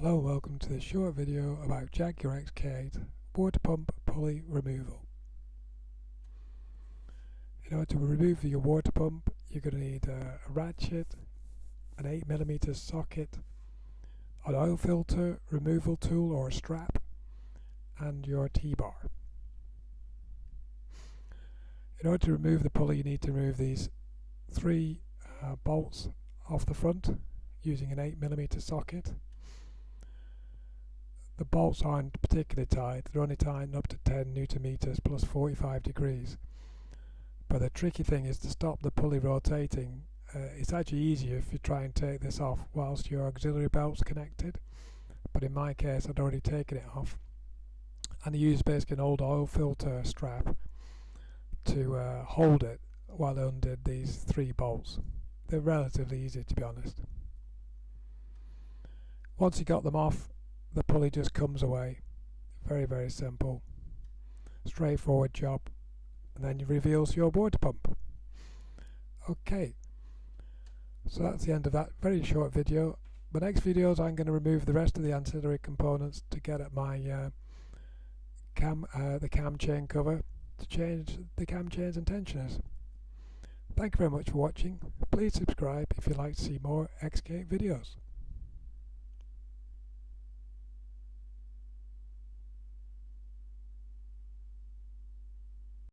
Hello and welcome to this short video about Jaguar XK8 water pump pulley removal. In order to remove your water pump, you're going to need a ratchet, an 8mm socket, an oil filter removal tool or a strap, and your T-bar. In order to remove the pulley, you need to remove these three bolts off the front using an 8mm socket. The bolts aren't particularly tight, they're only tightened up to 10 Newton meters plus 45 degrees. But the tricky thing is to stop the pulley rotating. It's actually easier if you try and take this off whilst your auxiliary belt's connected. But in my case, I'd already taken it off. And I used basically an old oil filter strap to hold it while I undid these three bolts. They're relatively easy, to be honest. Once you got them off, the pulley just comes away. Very simple, straightforward job, and then it reveals your water pump. Okay, so that's the end of that very short video. The next videos I'm going to remove the rest of the ancillary components to get at my the cam chain cover to change the cam chains and tensioners. Thank you very much for watching. Please subscribe if you'd like to see more XK8 videos.